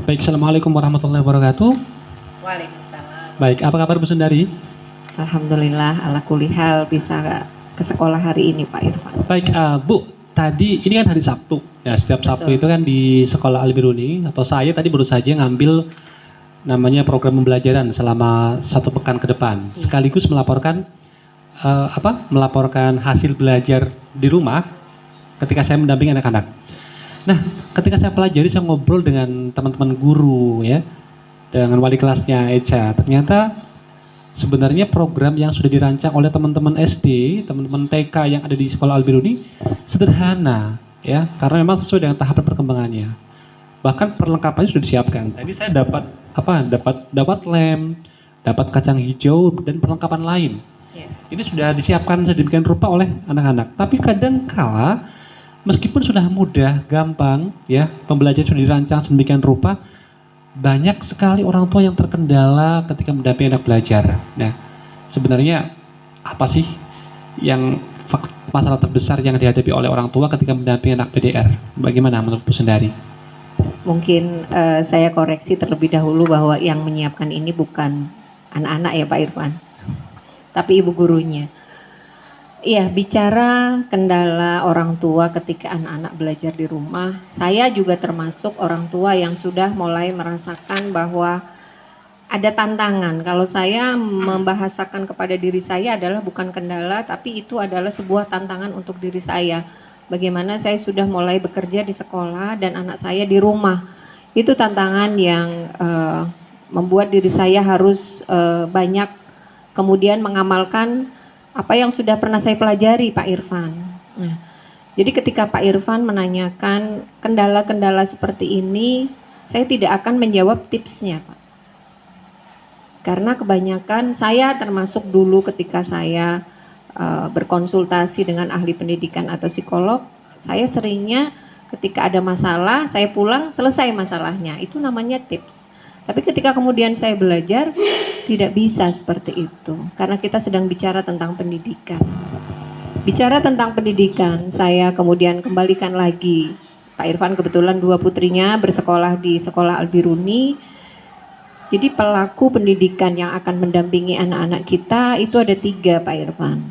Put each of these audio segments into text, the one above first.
Baik, Assalamualaikum warahmatullahi wabarakatuh. Waalaikumsalam. Baik, apa kabar Bu Sundari? Alhamdulillah, ala kulli hal bisa ke sekolah hari ini Pak Irfan. Baik, Bu, tadi ini kan hari Sabtu. Ya, setiap Sabtu Betul. itu kan di Sekolah Al Biruni atau saya tadi baru saja ngambil namanya program pembelajaran selama 1 pekan ke depan. Sekaligus melaporkan melaporkan hasil belajar di rumah ketika saya mendampingi anak-anak. Nah, ketika saya pelajari, saya ngobrol dengan teman-teman guru ya, dengan wali kelasnya Echa. Ternyata sebenarnya program yang sudah dirancang oleh teman-teman SD, teman-teman TK yang ada di Sekolah Al Biruni sederhana ya, karena memang sesuai dengan tahapan perkembangannya. Bahkan perlengkapannya sudah disiapkan. Tadi saya dapat lem, dapat kacang hijau dan perlengkapan lain. Ini sudah disiapkan sedemikian rupa oleh anak-anak. Tapi kadang kala meskipun sudah mudah, gampang ya, pembelajaran sudah dirancang sedemikian rupa, banyak sekali orang tua yang terkendala ketika mendampingi anak belajar. Nah, sebenarnya apa sih yang masalah terbesar yang dihadapi oleh orang tua ketika mendampingi anak PDR? Bagaimana menurut Bu Sundari? Mungkin saya koreksi terlebih dahulu bahwa yang menyiapkan ini bukan anak-anak ya Pak Irfan, tapi ibu gurunya. Iya, bicara kendala orang tua ketika anak-anak belajar di rumah, saya juga termasuk orang tua yang sudah mulai merasakan bahwa ada tantangan. Kalau saya membahasakan kepada diri saya adalah bukan kendala, tapi itu adalah sebuah tantangan untuk diri saya. Bagaimana saya sudah mulai bekerja di sekolah dan anak saya di rumah. Itu tantangan yang membuat diri saya harus banyak kemudian mengamalkan apa yang sudah pernah saya pelajari Pak Irfan. Nah, jadi ketika Pak Irfan menanyakan kendala-kendala seperti ini, saya tidak akan menjawab tipsnya Pak. Karena kebanyakan saya termasuk dulu ketika saya berkonsultasi dengan ahli pendidikan atau psikolog, saya seringnya ketika ada masalah, saya pulang selesai masalahnya. Itu namanya tips. Tapi ketika kemudian saya belajar, tidak bisa seperti itu. Karena kita sedang bicara tentang pendidikan. Bicara tentang pendidikan, saya kemudian kembalikan lagi. Pak Irfan kebetulan 2 putrinya bersekolah di Sekolah Al Biruni. Jadi pelaku pendidikan yang akan mendampingi anak-anak kita itu ada 3 Pak Irfan.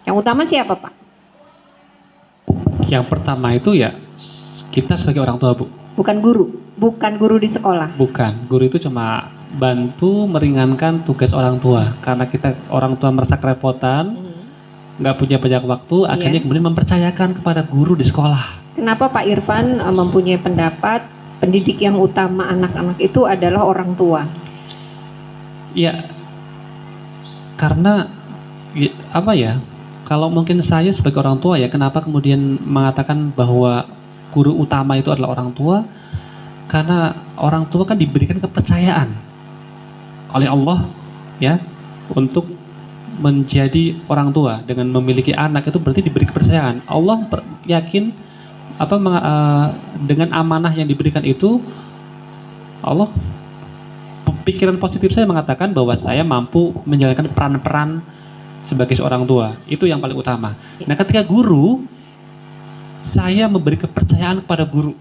Yang utama siapa Pak? Yang pertama itu ya kita sebagai orang tua Bu. Bukan guru di sekolah. Bukan, guru itu cuma bantu meringankan tugas orang tua. Karena kita orang tua merasa kerepotan, nggak punya banyak waktu, akhirnya kemudian mempercayakan kepada guru di sekolah. Kenapa Pak Irfan mempunyai pendapat pendidik yang utama anak-anak itu adalah orang tua? Ya, karena apa ya? Kalau mungkin saya sebagai orang tua ya, kenapa kemudian mengatakan bahwa guru utama itu adalah orang tua? Karena orang tua kan diberikan kepercayaan oleh Allah ya untuk menjadi orang tua. Dengan memiliki anak itu berarti diberi kepercayaan. Allah yakin dengan amanah yang diberikan itu, Allah, pikiran positif saya mengatakan bahwa saya mampu menjalankan peran-peran sebagai seorang tua. Itu yang paling utama. Nah, ketika guru, saya memberi kepercayaan kepada guru.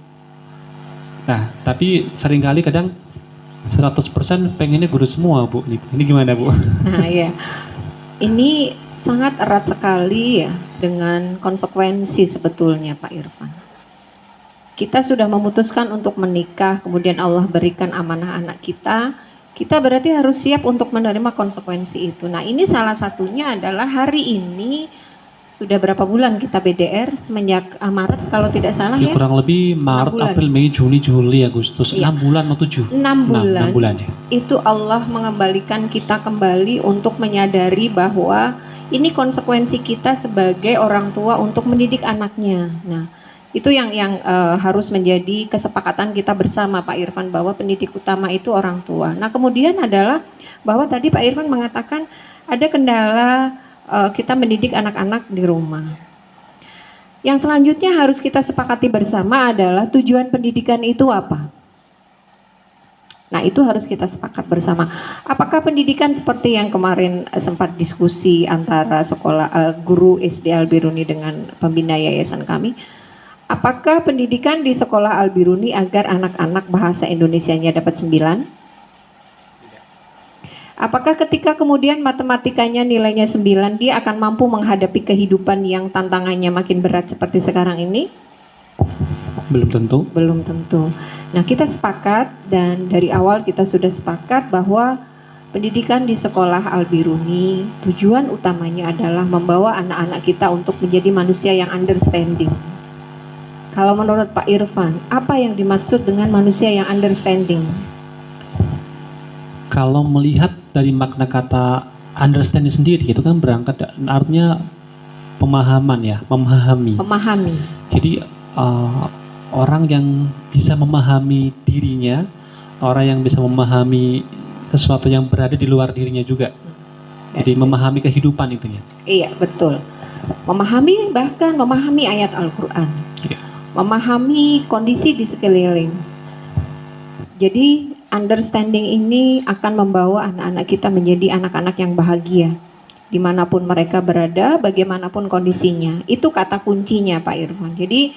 Nah, tapi seringkali kadang 100% pengennya guru semua Bu. Ini gimana Bu? Nah ya, ini sangat erat sekali ya dengan konsekuensi sebetulnya Pak Irfan. Kita sudah memutuskan untuk menikah, kemudian Allah berikan amanah anak kita, kita berarti harus siap untuk menerima konsekuensi itu. Nah ini salah satunya adalah hari ini sudah berapa bulan kita BDR semenjak Maret kalau tidak salah ya? Kurang lebih Maret, April, Mei, Juni, Juli, Agustus, 6 bulan atau 7? 6 bulan. 6 bulan ya. Itu Allah mengembalikan kita kembali untuk menyadari bahwa ini konsekuensi kita sebagai orang tua untuk mendidik anaknya. Nah, itu yang harus menjadi kesepakatan kita bersama Pak Irfan bahwa pendidik utama itu orang tua. Nah, kemudian adalah bahwa tadi Pak Irfan mengatakan ada kendala kita mendidik anak-anak di rumah. Yang selanjutnya harus kita sepakati bersama adalah tujuan pendidikan itu apa? Nah itu harus kita sepakat bersama. Apakah pendidikan seperti yang kemarin sempat diskusi antara sekolah guru SD Al Biruni dengan pembina yayasan kami? Apakah pendidikan di sekolah Al-Biruni agar anak-anak bahasa Indonesianya dapat 9? Apakah ketika kemudian matematikanya nilainya 9, dia akan mampu menghadapi kehidupan yang tantangannya makin berat seperti sekarang ini? Belum tentu. Belum tentu. Nah, kita sepakat dan dari awal kita sudah sepakat bahwa pendidikan di sekolah Al-Biruni tujuan utamanya adalah membawa anak-anak kita untuk menjadi manusia yang understanding. Kalau menurut Pak Irfan, apa yang dimaksud dengan manusia yang understanding? Kalau melihat dari makna kata understanding sendiri, itu kan berangkat artinya pemahaman ya, memahami. Memahami. Jadi orang yang bisa memahami dirinya, orang yang bisa memahami sesuatu yang berada di luar dirinya juga. Jadi memahami kehidupan itunya. Iya, betul. Memahami, bahkan memahami ayat Al-Quran. Iya. Memahami kondisi di sekeliling. Jadi understanding ini akan membawa anak-anak kita menjadi anak-anak yang bahagia dimanapun mereka berada, bagaimanapun kondisinya. Itu kata kuncinya Pak Irfan. Jadi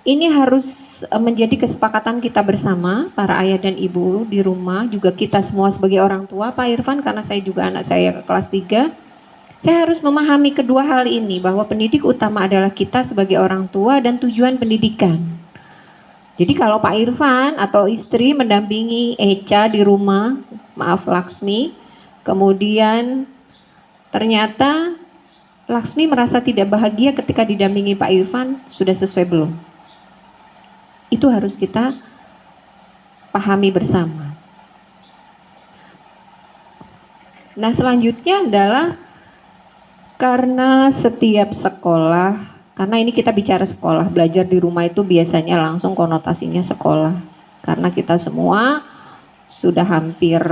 ini harus menjadi kesepakatan kita bersama, para ayah dan ibu di rumah, juga kita semua sebagai orang tua Pak Irfan, karena saya juga anak saya kelas 3. Saya harus memahami kedua hal ini, bahwa pendidik utama adalah kita sebagai orang tua dan tujuan pendidikan. Jadi kalau Pak Irfan atau istri mendampingi Echa di rumah, maaf Laksmi, kemudian ternyata Laksmi merasa tidak bahagia ketika didampingi Pak Irfan, sudah sesuai belum? Itu harus kita pahami bersama. Nah, selanjutnya adalah karena setiap sekolah, karena ini kita bicara sekolah, belajar di rumah itu biasanya langsung konotasinya sekolah. Karena kita semua sudah hampir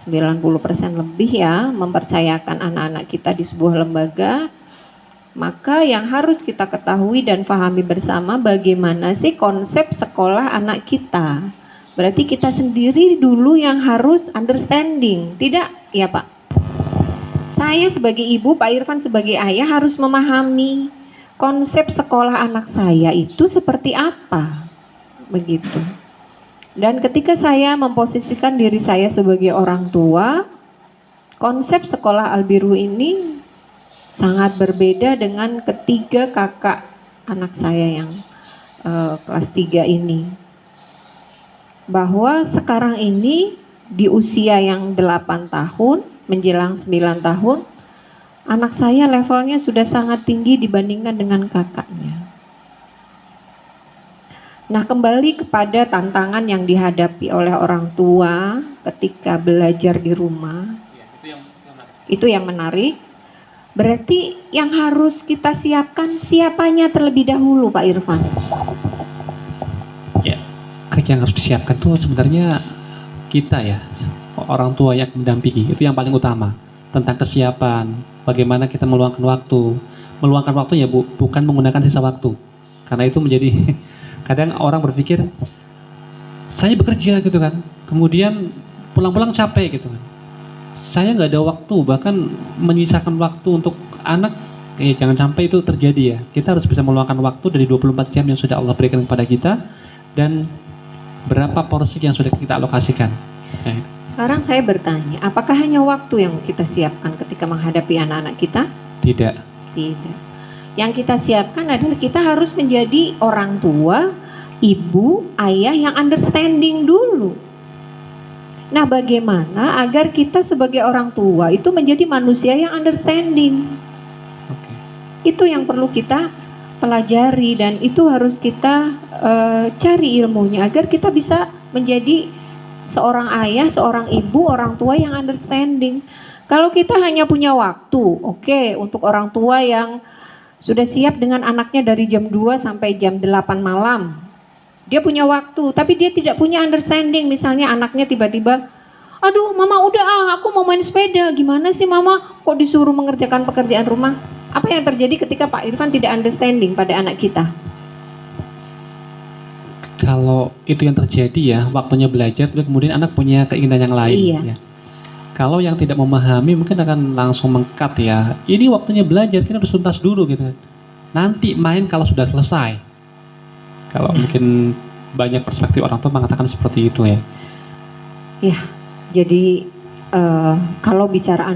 90% lebih ya mempercayakan anak-anak kita di sebuah lembaga, maka yang harus kita ketahui dan pahami bersama bagaimana sih konsep sekolah anak kita. Berarti kita sendiri dulu yang harus understanding, tidak ya Pak? Saya sebagai ibu, Pak Irfan sebagai ayah harus memahami konsep sekolah anak saya itu seperti apa, begitu. Dan ketika saya memposisikan diri saya sebagai orang tua, konsep sekolah Al-Biru ini sangat berbeda dengan ketiga kakak anak saya yang kelas 3 ini. Bahwa sekarang ini di usia yang 8 tahun, menjelang 9 tahun, anak saya levelnya sudah sangat tinggi dibandingkan dengan kakaknya. Nah, kembali kepada tantangan yang dihadapi oleh orang tua ketika belajar di rumah, itu yang menarik. Berarti yang harus kita siapkan siapanya terlebih dahulu, Pak Irfan? Ya, yang harus disiapkan tuh sebenarnya kita ya, orang tua yang mendampingi, itu yang paling utama. Tentang kesiapan, bagaimana kita meluangkan waktu. Meluangkan waktu ya Bu, bukan menggunakan sisa waktu. Karena itu menjadi kadang orang berpikir saya bekerja gitu kan, kemudian pulang-pulang capek gitu kan, saya nggak ada waktu, bahkan menyisakan waktu untuk anak. Jangan sampai itu terjadi ya. Kita harus bisa meluangkan waktu dari 24 jam yang sudah Allah berikan kepada kita, dan berapa porsi yang sudah kita alokasikan. Sekarang saya bertanya, apakah hanya waktu yang kita siapkan ketika menghadapi anak-anak kita? Tidak. Tidak. Yang kita siapkan adalah kita harus menjadi orang tua, ibu, ayah yang understanding dulu. Nah, bagaimana agar kita sebagai orang tua itu menjadi manusia yang understanding? Itu yang perlu kita pelajari, dan itu harus kita cari ilmunya agar kita bisa menjadi seorang ayah, seorang ibu, orang tua yang understanding. Kalau kita hanya punya waktu, oke, untuk orang tua yang sudah siap dengan anaknya dari jam 2 sampai jam 8 malam. Dia punya waktu, tapi dia tidak punya understanding. Misalnya anaknya tiba-tiba, aduh mama udah aku mau main sepeda. Gimana sih mama, kok disuruh mengerjakan pekerjaan rumah? Apa yang terjadi ketika Pak Irfan tidak understanding pada anak kita? Kalau itu yang terjadi ya, waktunya belajar, kemudian anak punya keinginan yang lain. Iya. Ya. Kalau yang tidak memahami mungkin akan langsung mengkat ya. Ini waktunya belajar, kita harus tuntas dulu gitu. Nanti main kalau sudah selesai. Kalau mungkin banyak perspektif orang tua mengatakan seperti itu ya. Ya, jadi kalau bicara